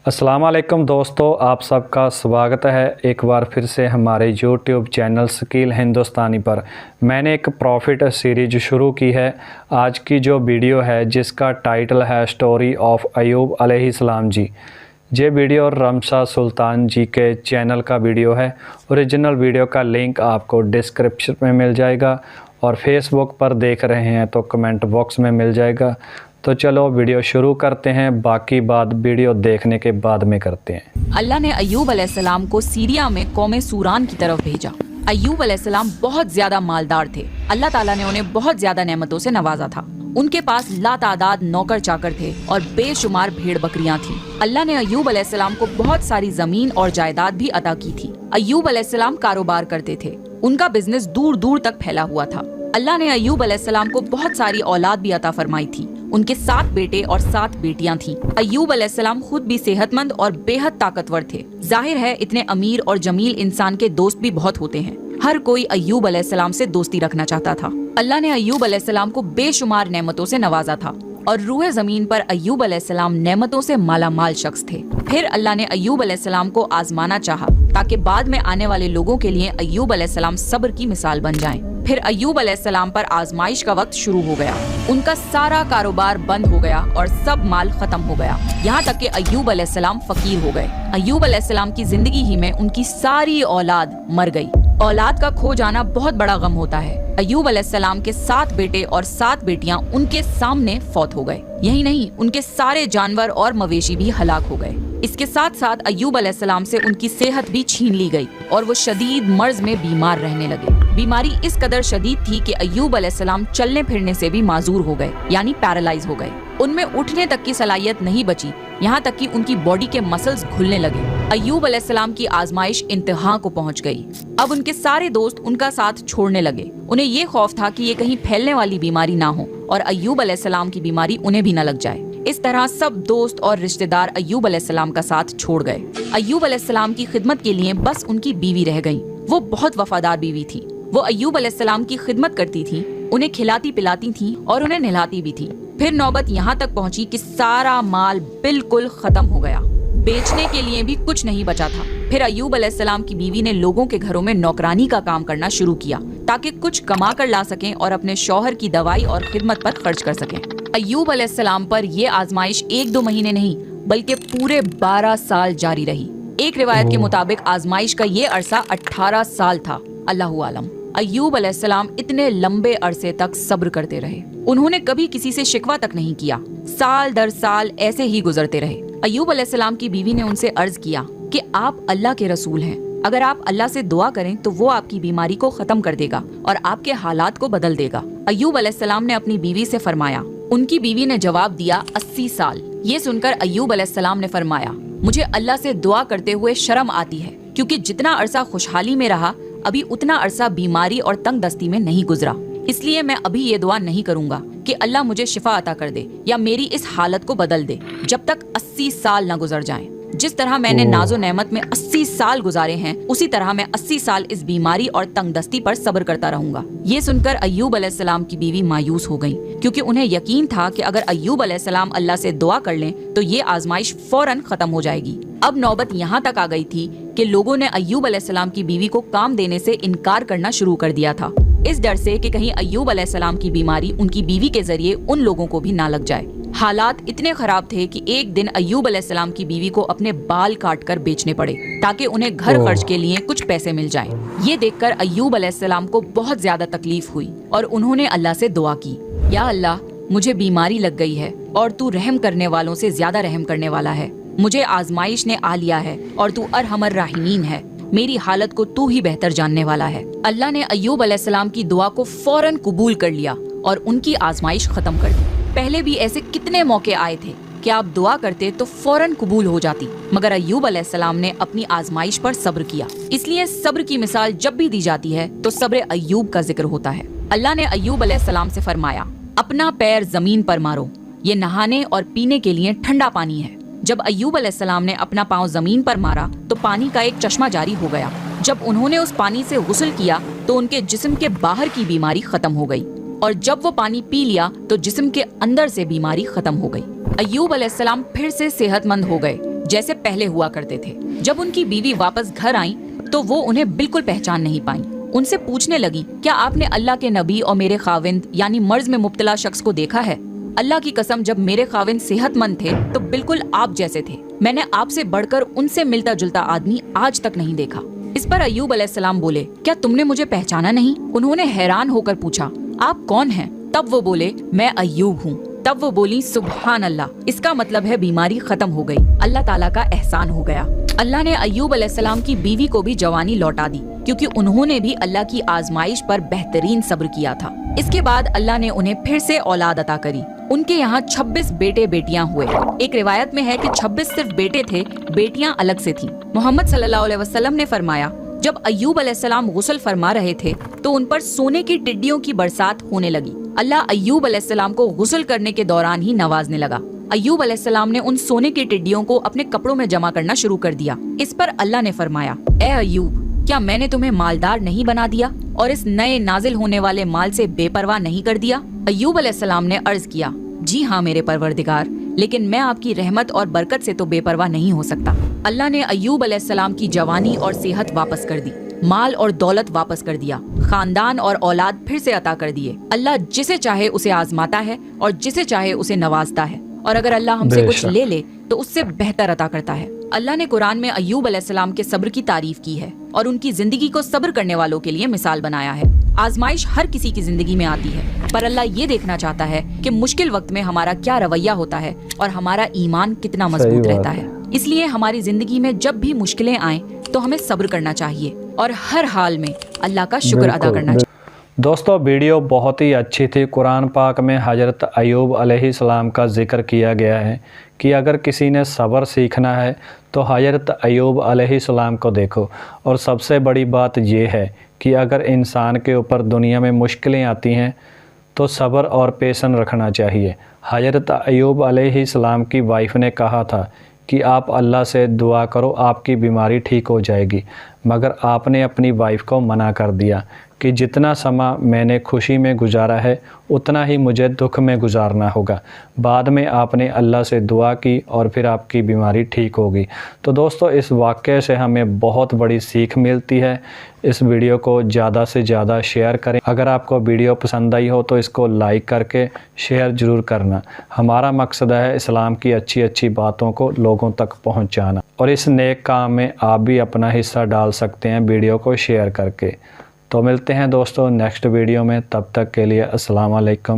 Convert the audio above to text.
अस्सलाम वालेकुम दोस्तों, आप सबका स्वागत है एक बार फिर से हमारे यूट्यूब चैनल स्किल हिंदुस्तानी पर। मैंने एक प्रॉफिट सीरीज शुरू की है। आज की जो वीडियो है जिसका टाइटल है स्टोरी ऑफ अयूब अलैहिस्सलाम जी। ये वीडियो रमशा सुल्तान जी के चैनल का वीडियो है। ओरिजिनल वीडियो का लिंक आपको डिस्क्रिप्शन में मिल जाएगा और फेसबुक पर देख रहे हैं तो कमेंट बॉक्स में मिल जाएगा। तो चलो वीडियो शुरू करते हैं, बाकी बात वीडियो देखने के बाद में करते हैं। अल्लाह ने अय्यूब अलैहिस्सलाम को सीरिया में कौमे सूरान की तरफ भेजा। अय्यूब अलैहिस्सलाम बहुत ज्यादा मालदार थे। अल्लाह ताला ने उन्हें बहुत ज्यादा नेमतों से नवाजा था। उनके पास लातादाद नौकर चाकर थे और बेशुमार भेड़ बकरियां थी। अल्लाह ने अय्यूब अलैहिस्सलाम को बहुत सारी जमीन और जायदाद भी अता की थी। अय्यूब अलैहिस्सलाम कारोबार करते थे। उनका बिजनेस दूर दूर तक फैला हुआ था। अल्लाह ने अय्यूब अलैहिस्सलाम को बहुत सारी औलाद भी अता फरमाई थी। उनके 7 बेटे और 7 बेटियां थीं। अय्यूब अलैहिस्सलाम खुद भी सेहतमंद और बेहद ताकतवर थे। जाहिर है इतने अमीर और जमील इंसान के दोस्त भी बहुत होते हैं। हर कोई अय्यूब अलैहिस्सलाम से दोस्ती रखना चाहता था। अल्लाह ने अय्यूब अलैहिस्सलाम को बेशुमार नेमतों से नवाजा था और रूए जमीन पर अय्यूब अलैहिस्सलाम नेमतों से मालामाल शख्स थे। फिर अल्लाह ने अय्यूब अलैहिस्सलाम को आजमाना चाहा ताकि बाद में आने वाले लोगों के लिए अय्यूब अलैहिस्सलाम सब्र की मिसाल बन जाएं। फिर अय्यूब अलैहिस्सलाम पर आजमाइश का वक्त शुरू हो गया। उनका सारा कारोबार बंद हो गया और सब माल खत्म हो गया। यहाँ तक कि अय्यूब अलैहिस्सलाम फकीर हो गए। अय्यूब अलैहिस्सलाम की जिंदगी ही में उनकी सारी औलाद मर गई। औलाद का खो जाना बहुत बड़ा गम होता है। अय्यूब अलैहिस्सलाम के 7 बेटे और 7 बेटियां उनके सामने फौत हो गए। यही नहीं, उनके सारे जानवर और मवेशी भी हलाक हो गए। इसके साथ साथ अय्यूब अलैहिस्सलाम से उनकी सेहत भी छीन ली गई और वो शदीद मर्ज में बीमार रहने लगे। बीमारी इस कदर शदीद थी कि अय्यूब अलैहिस्सलाम चलने फिरने से भी माजूर हो गए, यानी पैरालाइज हो गए। उनमें उठने तक की सलाहियत नहीं बची, यहाँ तक कि उनकी बॉडी के मसल्स घुलने लगे। अय्यूब अलैहिस्सलाम की आजमाइश इंतहा को पहुंच गई। अब उनके सारे दोस्त उनका साथ छोड़ने लगे। उन्हें ये खौफ था कि ये कहीं फैलने वाली बीमारी ना हो और अय्यूब अलैहिस्सलाम की बीमारी उन्हें भी न लग जाए। इस तरह सब दोस्त और रिश्तेदार अय्यूब अलैहिस्सलाम का साथ छोड़ गए। अय्यूब अलैहिस्सलाम की खिदमत के लिए बस उनकी बीवी रह गई। वो बहुत वफादार बीवी थी। वो अय्यूब अलैहिस्सलाम की खिदमत करती थी, उन्हें खिलाती पिलाती थी और उन्हें नहलाती भी थी। फिर नौबत यहाँ तक पहुँची कि सारा माल बिल्कुल खत्म हो गया। बेचने के लिए भी कुछ नहीं बचा था। फिर अय्यूब अलैहिस्सलाम की बीवी ने लोगों के घरों में नौकरानी का काम करना शुरू किया ताकि कुछ कमा कर ला सकें और अपने शौहर की दवाई और खिदमत पर खर्च कर सकें। अय्यूब अलैहिस्सलाम पर ये आजमाइश 1-2 महीने नहीं बल्कि पूरे 12 साल जारी रही। एक रिवायत के मुताबिक आजमाइश का ये अरसा 18 साल था। अल्लाहु आलम। अय्यूब अलैहिस्सलाम इतने लंबे अरसे तक सब्र करते रहे। उन्होंने कभी किसी से शिकवा तक नहीं किया। साल दर साल ऐसे ही गुजरते रहे। अय्यूब अलैहिस्सलाम की बीवी ने उनसे अर्ज किया कि आप अल्लाह के रसूल हैं, अगर आप अल्लाह से दुआ करें तो वो आपकी बीमारी को खत्म कर देगा और आपके हालात को बदल देगा। अय्यूब अलैहिस्सलाम ने अपनी बीवी से फरमाया। उनकी बीवी ने जवाब दिया 80 साल। ये सुनकर अय्यूब अलैहिस्सलाम ने फरमाया, मुझे अल्लाह से दुआ करते हुए शर्म आती है क्योंकि जितना अरसा खुशहाली में रहा अभी उतना अरसा बीमारी और तंग दस्ती में नहीं गुजरा। इसलिए मैं अभी ये दुआ नहीं करूंगा कि अल्लाह मुझे शिफा अता कर दे या मेरी इस हालत को बदल दे जब तक 80 साल न गुजर जाएं। जिस तरह मैंने नाजो नेमत में 80 साल गुजारे हैं उसी तरह मैं 80 साल इस बीमारी और तंगदस्ती पर सब्र करता रहूंगा। ये सुनकर अय्यूब अलैहिस्सलाम की बीवी मायूस हो गईं क्योंकि उन्हें यकीन था कि अगर अय्यूब अलैहिस्सलाम अल्लाह से दुआ कर लें तो ये आजमाइश फौरन खत्म हो जाएगी। अब नौबत यहाँ तक आ गई थी कि लोगों ने अय्यूब अलैहिस्सलाम की बीवी को काम देने से इनकार करना शुरू कर दिया था, इस डर से कि कहीं अय्यूब अलैहिस्सलाम की बीमारी उनकी बीवी के जरिए उन लोगों को भी ना लग जाए। हालात इतने खराब थे कि एक दिन अय्यूब अलैहिस्सलाम की बीवी को अपने बाल काटकर बेचने पड़े ताकि उन्हें घर खर्च के लिए कुछ पैसे मिल जाएं। ये देखकर अय्यूब अलैहिस्सलाम को बहुत ज्यादा तकलीफ हुई और उन्होंने अल्लाह से दुआ की, या अल्लाह मुझे बीमारी लग गई है और तू रहम करने वालों से ज्यादा रहम करने वाला है। मुझे आजमाइश ने आ लिया है और तू अरहमर राहिमीन है। मेरी हालत को तू ही बेहतर जानने वाला है। अल्लाह ने अय्यूब अलैहिस्सलाम की दुआ को फौरन कबूल कर लिया और उनकी आजमाइश खत्म कर दी। पहले भी ऐसे कितने मौके आए थे कि आप दुआ करते तो फौरन कबूल हो जाती, मगर अय्यूब अलैहिस्सलाम ने अपनी आजमाइश पर सब्र किया। इसलिए सब्र की मिसाल जब भी दी जाती है तो सब्र अय्यूब का जिक्र होता है। अल्लाह ने अय्यूब अलैहिस्सलाम से फरमाया, अपना पैर जमीन पर मारो, ये नहाने और पीने के लिए ठंडा पानी है। जब अय्यूब अलैहिस्सलाम ने अपना पाँव जमीन पर मारा तो पानी का एक चश्मा जारी हो गया। जब उन्होंने उस पानी से गुस्ल किया तो उनके जिस्म के बाहर की बीमारी खत्म हो गई और जब वो पानी पी लिया तो जिस्म के अंदर से बीमारी खत्म हो गई। अय्यूब अलैहिस्सलाम फिर से सेहतमंद हो गए। जैसे पहले हुआ करते थे। जब उनकी बीवी वापस घर आई तो वो उन्हें बिल्कुल पहचान नहीं पाई। उनसे पूछने लगी, क्या आपने अल्लाह के नबी और मेरे खाविंद यानी मर्ज में मुब्तला शख्स को देखा है? अल्लाह की कसम, जब मेरे खाविंद सेहतमंद थे तो बिल्कुल आप जैसे थे। मैंने आपसे बढ़कर उनसे मिलता जुलता आदमी आज तक नहीं देखा। इस पर अय्यूब अलैहिस्सलाम बोले, क्या तुमने मुझे पहचाना नहीं? उन्होंने हैरान होकर पूछा, आप कौन हैं? तब वो बोले, मैं अय्यूब हूँ। तब वो बोली, सुभान अल्लाह, इसका मतलब है बीमारी खत्म हो गई, अल्लाह ताला का एहसान हो गया। अल्लाह ने अय्यूब अलैहिस्सलाम की बीवी को भी जवानी लौटा दी, क्योंकि उन्होंने भी अल्लाह की आजमाइश पर बेहतरीन सब्र किया था। इसके बाद अल्लाह ने उन्हें फिर से औलाद अता करी। उनके यहाँ 26 बेटे बेटियां हुए। एक रिवायत में है कि 26 सिर्फ बेटे थे, बेटियां अलग से थीं। मोहम्मद सल्लल्लाहु अलैहि वसल्लम ने फरमाया, जब अय्यूब अलैहिस्सलाम गुस्ल फरमा रहे थे तो उन पर सोने की टिड्डियों की बरसात होने लगी। अल्लाह अय्यूब अलैहिस्सलाम को गुस्ल करने के दौरान ही नवाजने लगा। अय्यूब अलैहिस्सलाम ने उन सोने की टिड्डियों को अपने कपड़ों में जमा करना शुरू कर दिया। इस पर अल्लाह ने फरमाया, ए अय्यूब, क्या मैंने तुम्हें मालदार नहीं बना दिया और इस नए नाजिल होने वाले माल से बेपरवाह नहीं कर दिया? अय्यूब अलैहिस्सलाम ने अर्ज किया, जी हाँ मेरे परवरदिगार, लेकिन मैं आपकी रहमत और बरकत से तो बेपरवाह नहीं हो सकता। अल्लाह ने अय्यूब अलैहिस्सलाम की जवानी और सेहत वापस कर दी, माल और दौलत वापस कर दिया, खानदान और औलाद फिर से अता कर दिए। अल्लाह जिसे चाहे उसे आजमाता है और जिसे चाहे उसे नवाजता है, और अगर अल्लाह हमसे कुछ ले ले तो उससे बेहतर अता करता है। अल्लाह ने कुरान में अय्यूब अलैहिस्सलाम के सब्र की तारीफ की है और उनकी जिंदगी को सब्र करने वालों के लिए मिसाल बनाया है। आजमाइश हर किसी की जिंदगी में आती है, पर अल्लाह ये देखना चाहता है कि मुश्किल वक्त में हमारा क्या रवैया होता है और हमारा ईमान कितना मजबूत रहता है। इसलिए हमारी जिंदगी में जब भी मुश्किलें आए तो हमें सब्र करना चाहिए और हर हाल में अल्लाह का शुक्र अदा करना चाहिए। दोस्तों, वीडियो बहुत ही अच्छी थी। कुरान पाक में हज़रत अय्यूब अलैहिस्सलाम का जिक्र किया गया है कि अगर किसी ने सब्र सीखना है तो हज़रत अय्यूब अलैहिस्सलाम को देखो। और सबसे बड़ी बात ये है कि अगर इंसान के ऊपर दुनिया में मुश्किलें आती हैं तो सब्र और पेशन रखना चाहिए। हज़रत अय्यूब अलैहिस्सलाम की वाइफ ने कहा था कि आप अल्लाह से दुआ करो, आपकी बीमारी ठीक हो जाएगी, मगर आपने अपनी वाइफ को मना कर दिया कि जितना समय मैंने खुशी में गुजारा है उतना ही मुझे दुख में गुजारना होगा। बाद में आपने अल्लाह से दुआ की और फिर आपकी बीमारी ठीक होगी। तो दोस्तों, इस वाक़े से हमें बहुत बड़ी सीख मिलती है। इस वीडियो को ज़्यादा से ज़्यादा शेयर करें। अगर आपको वीडियो पसंद आई हो तो इसको लाइक करके शेयर ज़रूर करना। हमारा मकसद है इस्लाम की अच्छी अच्छी बातों को लोगों तक पहुँचाना, और इस नेक काम में आप भी अपना हिस्सा डाल सकते हैं वीडियो को शेयर करके। तो मिलते हैं दोस्तों नेक्स्ट वीडियो में, तब तक के लिए अस्सलाम वालेकुम।